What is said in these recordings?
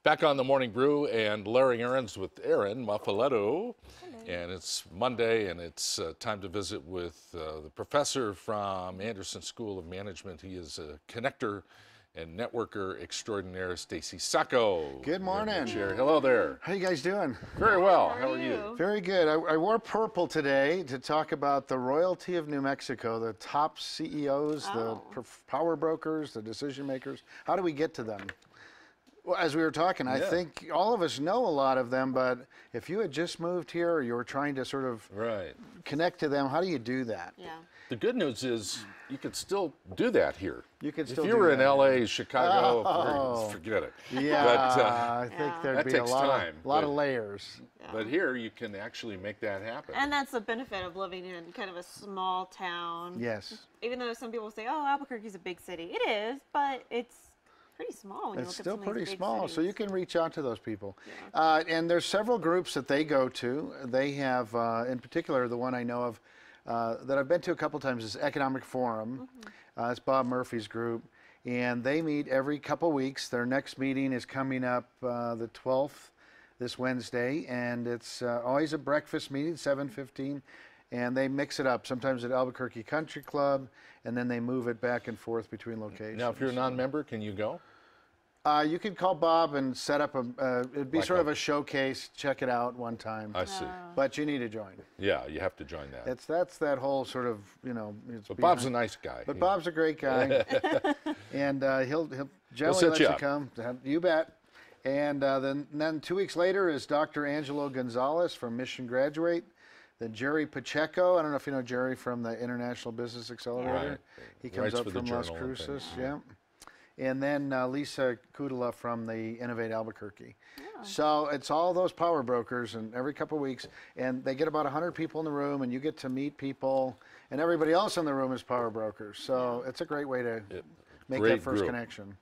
Back on the Morning Brew and Layering Errands with Aaron Maffaletto. And it's Monday, and it's time to visit with the professor from Anderson School of Management. He is a connector and networker extraordinaire, Stacy Saaco. Good morning. Hello there. How you guys doing? Very well. How are you? Very good. I wore purple today to talk about the royalty of New Mexico, the top CEOs, the power brokers, the decision makers. How do we get to them? Well, as we were talking, I think all of us know a lot of them, but if you had just moved here or you were trying to sort of connect to them, how do you do that? Yeah. The good news is you could still do that here. You could still if you were in LA, Chicago, forget it. Yeah, but, I think there'd be a lot of layers. Yeah. But here you can actually make that happen. And that's the benefit of living in kind of a small town. Yes. Even though some people say, oh, Albuquerque's a big city. It is, but it's pretty small when you look at some of these big cities. It's still pretty small, so you can reach out to those people. Yeah. And there's several groups that they go to. They have, in particular, the one I know of that I've been to a couple times is Economic Forum. It's Bob Murphy's group. And they meet every couple weeks. Their next meeting is coming up the 12th, this Wednesday. And it's always a breakfast meeting, 7:15. And they mix it up, sometimes at Albuquerque Country Club, and then they move it back and forth between locations. Now, if you're a non-member, can you go? You can call Bob and set up it'd be sort of a showcase, check it out one time. I see. But you need to join. Yeah, you have to join that. That's that whole sort of, But Bob's a nice guy. But Bob's a great guy. And he'll generally let you come. You bet. And then 2 weeks later is Dr. Angelo Gonzalez from Mission Graduate. Then Jerry Pacheco, I don't know if you know Jerry from the International Business Accelerator. Right. He comes up from Las Cruces, And then Lisa Kudala from the Innovate Albuquerque. Yeah. So it's all those power brokers, and every couple of weeks, and they get about 100 people in the room, and you get to meet people, and everybody else in the room is power brokers. So it's a great way to make that first connection.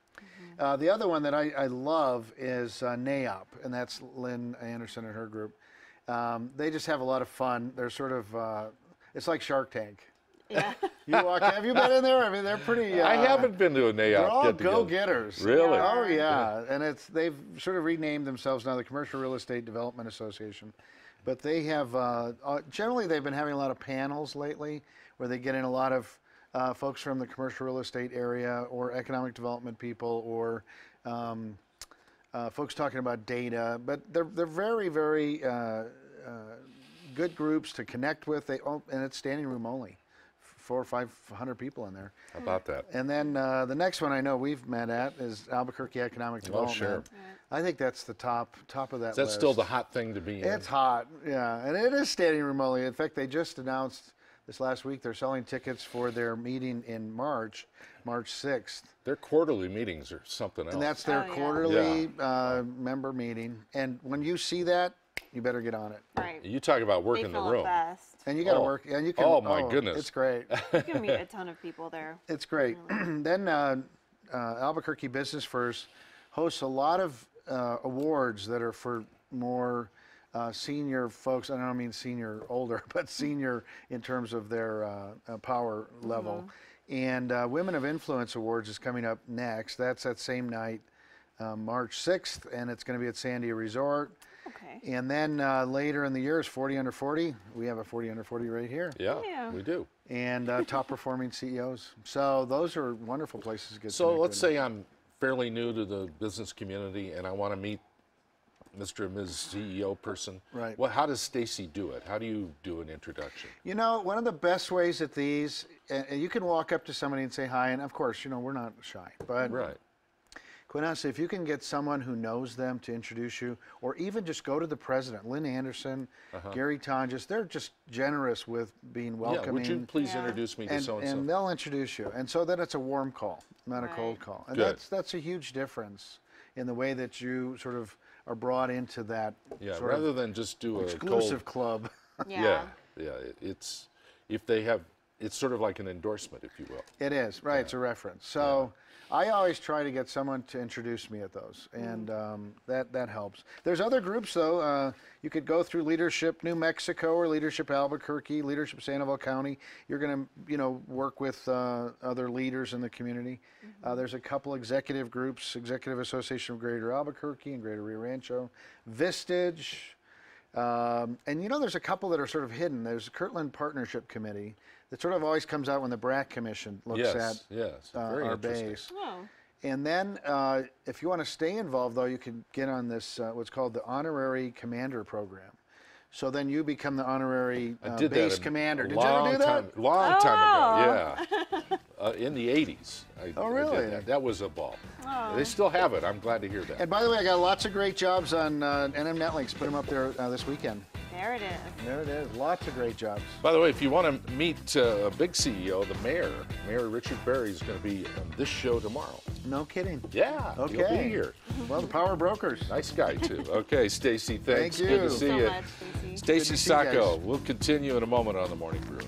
The other one that I love is NAOP, and that's Lynn Anderson and her group. They just have a lot of fun. They're sort of, it's like Shark Tank. Yeah. Have you been in there? I mean, they're pretty. I haven't been to a NAOP. They're all go-getters. Really? Oh yeah, and they've sort of renamed themselves now the Commercial Real Estate Development Association, but they have generally they've been having a lot of panels lately where they get in a lot of folks from the commercial real estate area or economic development people or folks talking about data, but they're very, very good groups to connect with. And it's standing room only, 400 or 500 people in there. How about that? And then the next one I know we've met at is Albuquerque Economic Development. Oh, sure. I think that's the top of that list. That's still the hot thing to be in. It's hot, yeah, and it is standing room only. In fact, they just announced this last week they're selling tickets for their meeting in March 6th. Their quarterly meetings are something else. And that's their quarterly member meeting. And when you see that, you better get on it. Right. You talk about working the room. Best. And you got to work. And you can. Oh my goodness! It's great. You can meet a ton of people there. It's great. Then Albuquerque Business First hosts a lot of awards that are for more senior folks. I don't mean senior older, but senior in terms of their power level. And Women of Influence Awards is coming up next. That's that same night, March 6th, and it's going to be at Sandia Resort. Okay. And then later in the year is 40 Under 40. We have a 40 Under 40 right here. Yeah, we do. And top performing CEOs. So those are wonderful places to get. So let's say I'm fairly new to the business community and I want to meet Mr. and Ms. CEO person. Right. Well, how does Stacy do it? How do you do an introduction? You know, one of the best ways at these, and you can walk up to somebody and say hi, and of course, we're not shy, but quite honestly, if you can get someone who knows them to introduce you, or even just go to the president, Lynn Anderson, Gary Tonjes, they're just generous with being welcoming. Yeah, would you please introduce me to so-and-so? And they'll introduce you. And so then it's a warm call, not a cold call. And that's a huge difference in the way that you sort of are brought into that sort rather of than just do exclusive a cold club. Yeah, it's if they have it's sort of like an endorsement, if you will. It is, right, it's a reference. So I always try to get someone to introduce me at those, and that helps. There's other groups, though. You could go through Leadership New Mexico or Leadership Albuquerque, Leadership Sandoval County. You're going to, work with other leaders in the community. There's a couple executive groups, Executive Association of Greater Albuquerque and Greater Rio Rancho, Vistage. And there's a couple that are sort of hidden. There's the Kirtland Partnership Committee that sort of always comes out when the BRAC Commission looks at Very our interesting. base. Oh. And then if you want to stay involved, though, you can get on this, what's called the Honorary Commander Program. So then you become the honorary base commander. Did you ever do that? Long time ago, yeah. In the 80s. Oh, really? I did that. That was a ball. Oh. They still have it. I'm glad to hear that. And by the way, I got lots of great jobs on NM Netlinks. Put them up there this weekend. There it is. There it is. Lots of great jobs. By the way, if you want to meet a big CEO, the mayor, Mayor Richard Berry, is going to be on this show tomorrow. No kidding. Yeah, Okay. he'll be here. Well, the Power Brokers. Nice guy, too. Okay, Stacy, thanks. Thank Good you. to see So you. much, Stacy. Stacy Good to see you guys. Saaco. We'll continue in a moment on the Morning Brew.